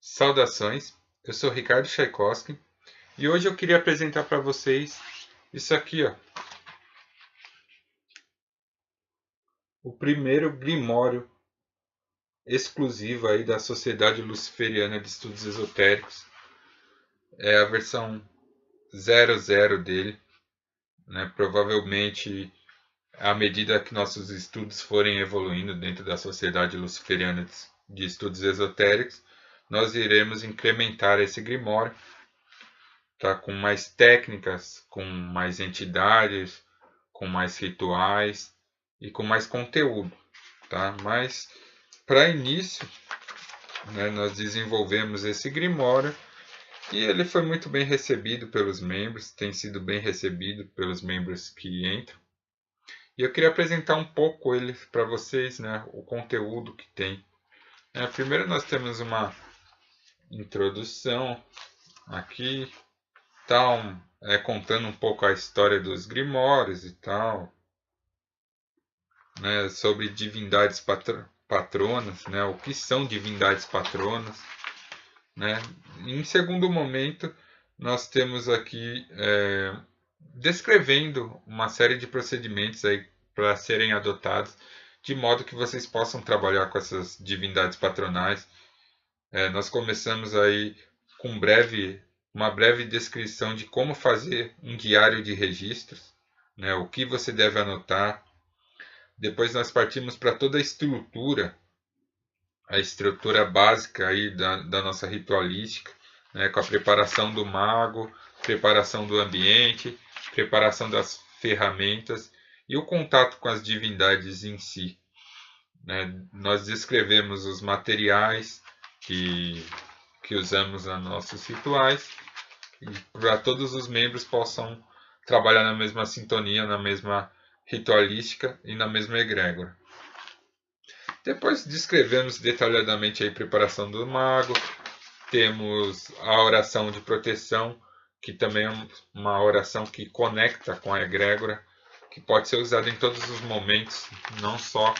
Saudações, eu sou Ricardo Tchaikovsky e hoje eu queria apresentar para vocês isso aqui, ó, o primeiro grimório exclusivo aí da Sociedade Luciferiana de Estudos Esotéricos. É a versão 00 dele, né? Provavelmente, à medida que nossos estudos forem evoluindo dentro da Sociedade Luciferiana de Estudos Esotéricos, nós iremos incrementar esse grimório, tá? Com mais técnicas, com mais entidades, com mais rituais e com mais conteúdo, tá? Mas para início, né, nós desenvolvemos esse grimório e ele foi muito bem recebido pelos membros, tem sido bem recebido pelos membros que entram. E eu queria apresentar um pouco ele para vocês, né, o conteúdo que tem. Primeiro nós temos uma introdução aqui, tal, contando um pouco a história dos grimórios e tal, né, sobre divindades patronas, né, o que são divindades patronas, né. Em segundo momento, nós temos aqui descrevendo uma série de procedimentos aí para serem adotados, de modo que vocês possam trabalhar com essas divindades patronais. Nós começamos aí com uma breve descrição de como fazer um diário de registros, né, o que você deve anotar. Depois nós partimos para toda a estrutura básica aí da nossa ritualística, né, com a preparação do mago, preparação do ambiente, preparação das ferramentas e o contato com as divindades em si, né. Nós descrevemos os materiais que usamos nos nossos rituais, para todos os membros possam trabalhar na mesma sintonia, na mesma ritualística e na mesma egrégora. Depois descrevemos detalhadamente a preparação do mago, temos a oração de proteção, que também é uma oração que conecta com a egrégora, que pode ser usada em todos os momentos, não só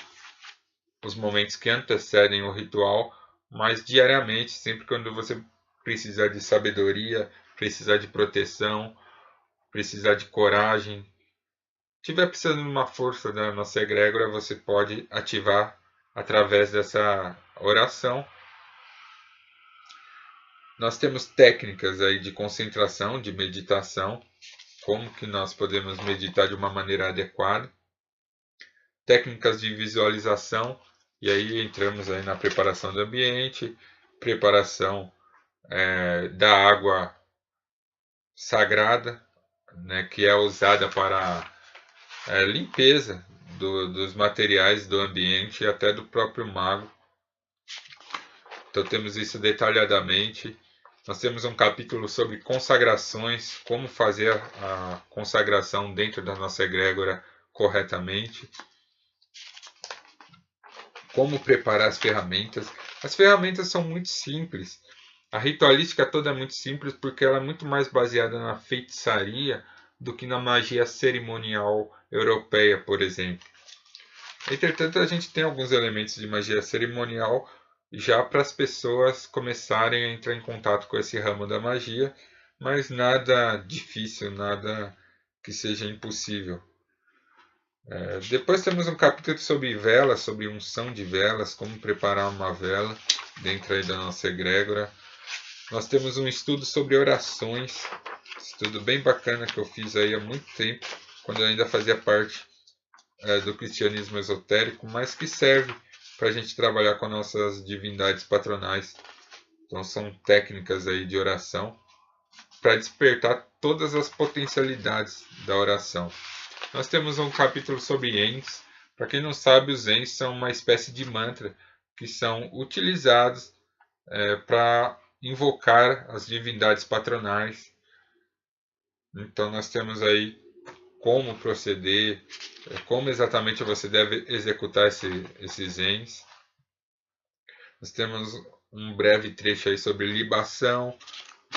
os momentos que antecedem o ritual, mas diariamente, sempre quando você precisar de sabedoria, precisar de proteção, precisar de coragem, tiver precisando de uma força da nossa egrégora, você pode ativar através dessa oração. Nós temos técnicas aí de concentração, de meditação, como que nós podemos meditar de uma maneira adequada, técnicas de visualização, e aí entramos aí na preparação do ambiente, preparação da água sagrada, né, que é usada para limpeza dos materiais do ambiente e até do próprio mago. Então temos isso detalhadamente. Nós temos um capítulo sobre consagrações, como fazer a consagração dentro da nossa egrégora corretamente, como preparar as ferramentas. As ferramentas são muito simples. A ritualística toda é muito simples porque ela é muito mais baseada na feitiçaria do que na magia cerimonial europeia, por exemplo. Entretanto, a gente tem alguns elementos de magia cerimonial já para as pessoas começarem a entrar em contato com esse ramo da magia, mas nada difícil, nada que seja impossível. Depois temos um capítulo sobre velas, sobre unção de velas, como preparar uma vela dentro aí da nossa egrégora. Nós temos um estudo sobre orações, estudo bem bacana que eu fiz aí há muito tempo, quando eu ainda fazia parte do cristianismo esotérico, mas que serve para a gente trabalhar com nossas divindades patronais. Então são técnicas aí de oração para despertar todas as potencialidades da oração. Nós temos um capítulo sobre Ens. Para quem não sabe, os Ens são uma espécie de mantra que são utilizados para invocar as divindades patronais. Então nós temos aí como proceder, como exatamente você deve executar esses Ens. Nós temos um breve trecho aí sobre libação,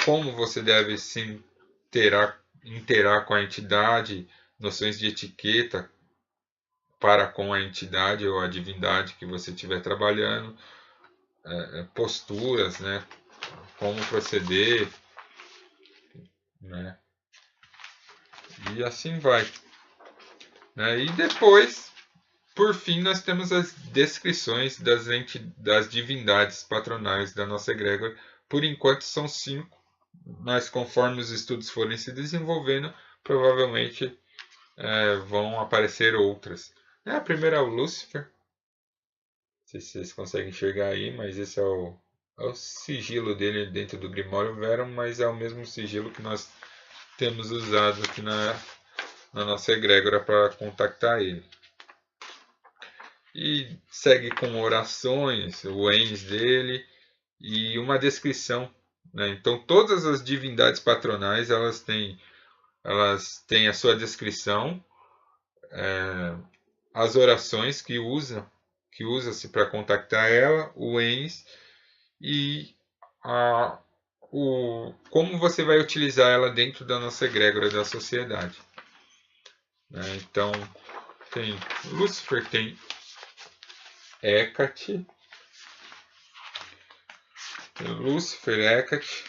como você deve se interar com a entidade, noções de etiqueta para com a entidade ou a divindade que você estiver trabalhando, posturas, né? como proceder, né? E assim vai, né? E depois, por fim, nós temos as descrições das divindades patronais da nossa egrégora. Por enquanto são 5, mas conforme os estudos forem se desenvolvendo, provavelmente vão aparecer outras. A primeira é o Lúcifer. Não sei se vocês conseguem enxergar aí, mas esse é o sigilo dele dentro do Grimório Verum, mas é o mesmo sigilo que nós temos usado aqui na nossa egrégora para contactar ele. E segue com orações, o ens dele e uma descrição, né? Então todas as divindades patronais elas têm a sua descrição, as orações que usa-se para contactar ela, o ens e como você vai utilizar ela dentro da nossa egrégora da sociedade, né? Então tem Lúcifer, tem Hecate, Lúcifer, Hecate.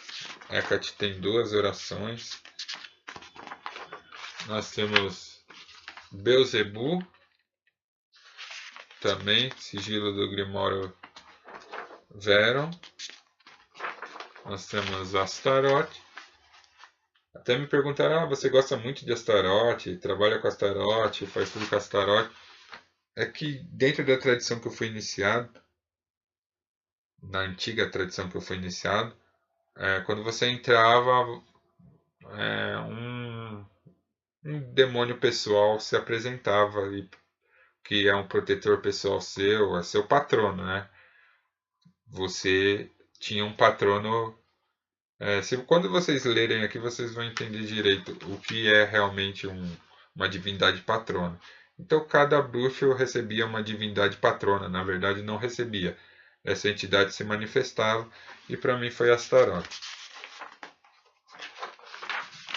Hecate tem 2 orações. Nós temos Beelzebub, também, sigilo do Grimório Verum. Nós temos Astaroth. Até me perguntaram, você gosta muito de Astaroth, trabalha com Astaroth, faz tudo com Astaroth. É que dentro da tradição que eu fui iniciado, na antiga tradição que eu fui iniciado, quando você entrava, um demônio pessoal se apresentava, que é um protetor pessoal seu, é seu patrono, né? Você tinha um patrono. Quando vocês lerem aqui, vocês vão entender direito o que é realmente uma divindade patrona. Então, cada bruxo recebia uma divindade patrona. Na verdade, não recebia. Essa entidade se manifestava e para mim foi Astaroth.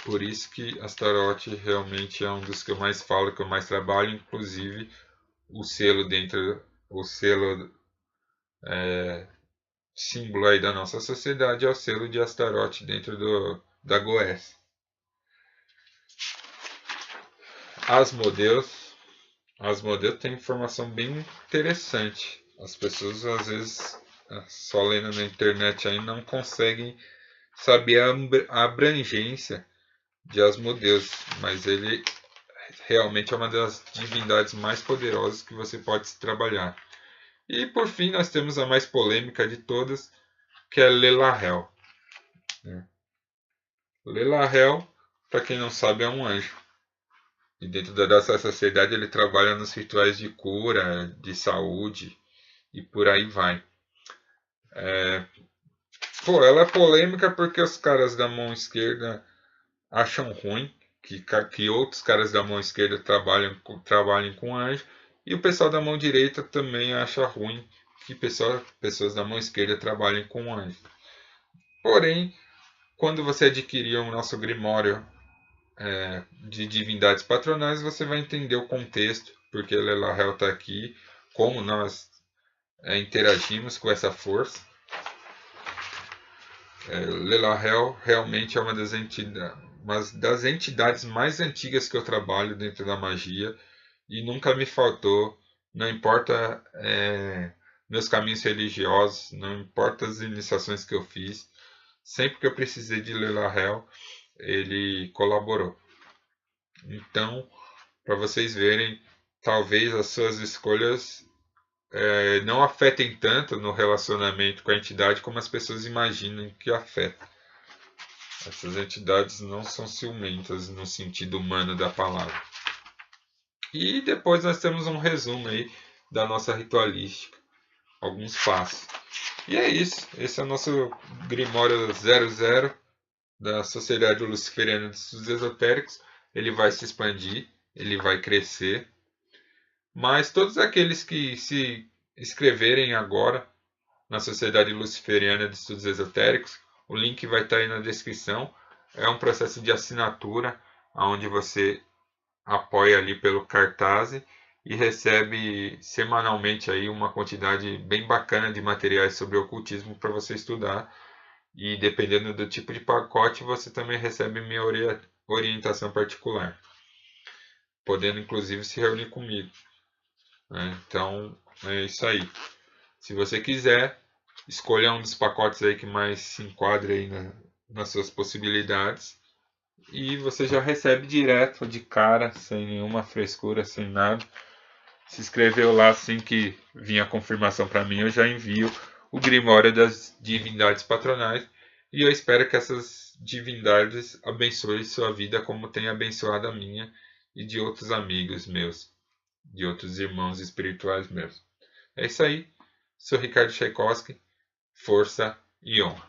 Por isso que Astaroth realmente é um dos que eu mais falo, que eu mais trabalho. Inclusive, o selo símbolo aí da nossa sociedade é o selo de Astaroth dentro da Goécia. Asmodeus tem informação bem interessante. As pessoas às vezes só lendo na internet aí não conseguem saber a abrangência de Asmodeus, mas ele realmente é uma das divindades mais poderosas que você pode se trabalhar. E por fim nós temos a mais polêmica de todas, que é Lelahel. Lelahel, para quem não sabe, é um anjo. E dentro da nossa sociedade ele trabalha nos rituais de cura, de saúde e por aí vai. Ela é polêmica porque os caras da mão esquerda acham ruim que outros caras da mão esquerda trabalhem com anjo, e o pessoal da mão direita também acha ruim que pessoas da mão esquerda trabalhem com anjo. Porém, quando você adquirir o nosso Grimório de divindades patronais, você vai entender o contexto, porque Lelahel está aqui, como nós interagimos com essa força. Lelahel realmente é uma das entidades mais antigas que eu trabalho dentro da magia e nunca me faltou, não importa meus caminhos religiosos, não importa as iniciações que eu fiz, sempre que eu precisei de Lelahel, ele colaborou. Então, para vocês verem, talvez as suas escolhas não afetem tanto no relacionamento com a entidade como as pessoas imaginam que afeta. Essas entidades não são ciumentas no sentido humano da palavra. E depois nós temos um resumo aí da nossa ritualística, alguns passos. E é isso, esse é o nosso Grimório 00 da Sociedade Luciferiana de Estudos Esotéricos. Ele vai se expandir, ele vai crescer. Mas todos aqueles que se inscreverem agora na Sociedade Luciferiana de Estudos Esotéricos, o link vai estar aí na descrição. É um processo de assinatura, onde você apoia ali pelo Cartaz e recebe semanalmente aí uma quantidade bem bacana de materiais sobre ocultismo para você estudar E dependendo do tipo de pacote, você também recebe minha orientação particular, podendo inclusive se reunir comigo, né? Então é isso aí. Se você quiser, escolha um dos pacotes aí que mais se enquadre aí nas suas possibilidades e você já recebe direto de cara, sem nenhuma frescura, sem nada. Se inscreveu lá assim que vinha a confirmação para mim, eu já envio o Grimório das Divindades Patronais e eu espero que essas divindades abençoem sua vida como tem abençoado a minha e de outros amigos meus, de outros irmãos espirituais meus. É isso aí. Sou Ricardo Tchaikovsky. Força e honra.